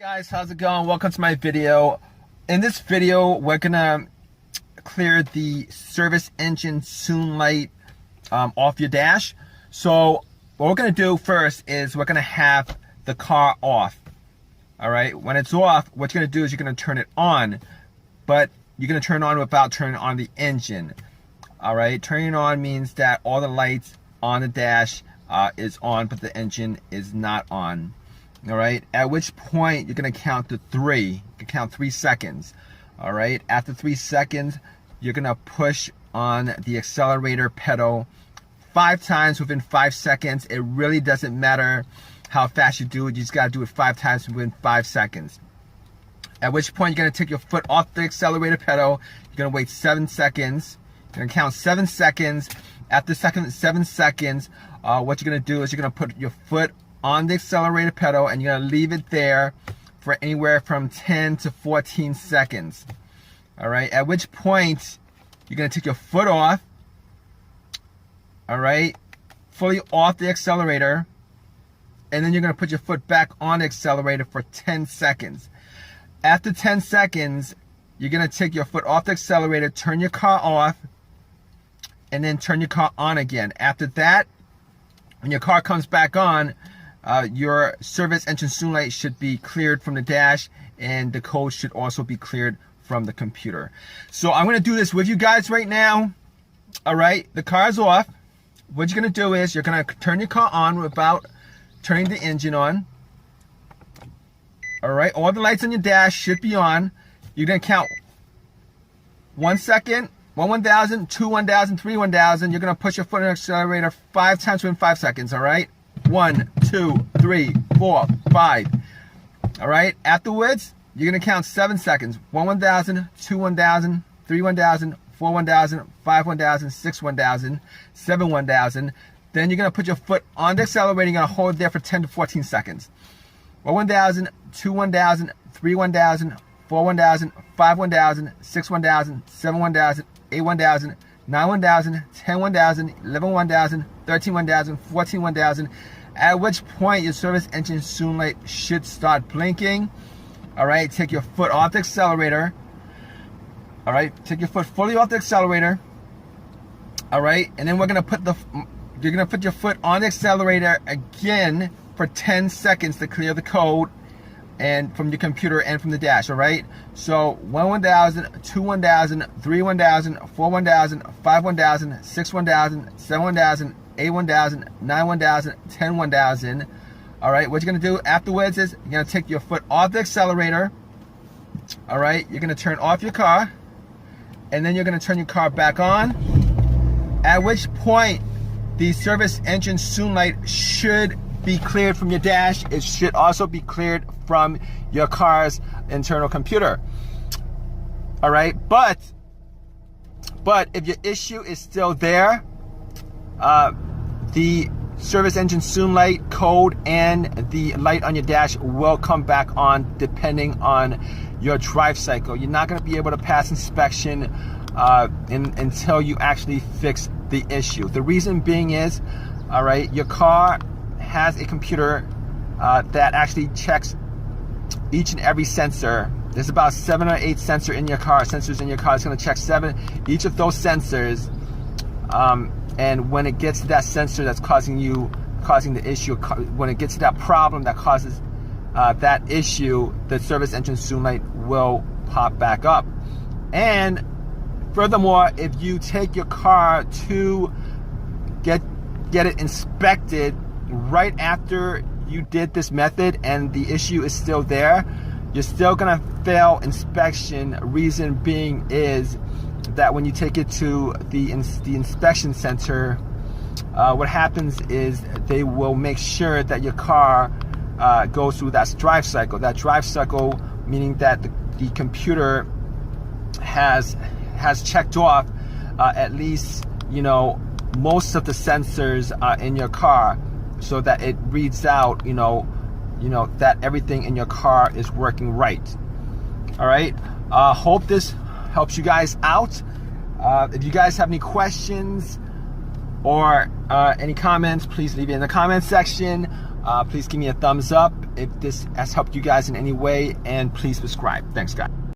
Guys, how's it going? Welcome to my video. In this video, we're gonna clear the service engine soon light off your dash. So what we're gonna do first is we're gonna have the car off. All right, when it's off, what you're gonna do is you're gonna turn it on, but you're gonna turn it on without turning on the engine. All right, turning it on means that all the lights on the dash is on, but the engine is not on. All right, at which point you're gonna count to 3. You can count 3 seconds. All right, after 3 seconds, you're gonna push on the accelerator pedal 5 times within 5 seconds. It really doesn't matter how fast you do it. You just gotta do it 5 times within 5 seconds. At which point you're gonna take your foot off the accelerator pedal. You're gonna wait 7 seconds. You're gonna count 7 seconds. After 7 seconds, what you're gonna do is you're gonna put your foot on the accelerator pedal and you're gonna leave it there for anywhere from 10 to 14 seconds. All right, at which point you're gonna take your foot off, all right, fully off the accelerator, and then you're gonna put your foot back on the accelerator for 10 seconds. After 10 seconds, you're gonna take your foot off the accelerator, turn your car off, and then turn your car on again. After that, when your car comes back on, your service engine soon light should be cleared from the dash, and the code should also be cleared from the computer. So I'm gonna do this with you guys right now. All right, the car's off. What you're gonna do is you're gonna turn your car on without turning the engine on. All right, all the lights on your dash should be on. You're gonna count 1 second, 1,000, 2 1,000, 3 1,000. You're gonna push your foot on the accelerator 5 times within 5 seconds. All right. 1, 2, 3, 4, 5. All right. Afterwards, you're gonna count 7 seconds. 1,000, 2 1,000, 3 1,000, 4 1,000, 5 1,000, 6 1,000, 7 1,000. Then you're gonna put your foot on the accelerator. You're gonna hold it there for 10 to 14 seconds. 1,000, 2 1,000, 3 1,000, 4 1,000, 5 1,000, 6 1,000, 7 1,000, 8 1,000, 9 1,000, 10 1,000, 11 1,000, 13 1,000, 14 1,000. At which point your service engine soon light should start blinking. All right, take your foot off the accelerator. All right, take your foot fully off the accelerator. All right, and then you're gonna put your foot on the accelerator again for 10 seconds to clear the code and from your computer and from the dash. All right, so 1,000, 2 1,000, 3 1,000, 4 1,000, 5 1,000, 6 1,000, 7 1,000, 8 1,000, 9 1,000, 10 1,000. All right, what you're gonna do afterwards is you're gonna take your foot off the accelerator. All right, you're gonna turn off your car, and then you're gonna turn your car back on. At which point the service engine soon light should be cleared from your dash. It should also be cleared from your car's internal computer. All right, but if your issue is still there, the service engine soon light code and the light on your dash will come back on depending on your drive cycle. You're not going to be able to pass inspection until you actually fix the issue. The reason being is, all right, your car has a computer that actually checks each and every sensor. There's about 7 or 8 sensors in your car. It's going to check 7 each of those sensors. And when it gets to that sensor that's causing the issue, when it gets to that problem that causes that issue, the service engine soon light will pop back up. And furthermore, if you take your car to get it inspected right after you did this method and the issue is still there, you're still gonna fail inspection. Reason being is that when you take it to the inspection center, what happens is they will make sure that your car goes through that drive cycle. That drive cycle meaning that the computer has checked off at least, you know, most of the sensors in your car, so that it reads out, you know, that everything in your car is working right. All right. Hope this helps you guys out. If you guys have any questions or any comments, please leave it in the comment section. Please give me a thumbs up if this has helped you guys in any way, and please subscribe. Thanks, guys.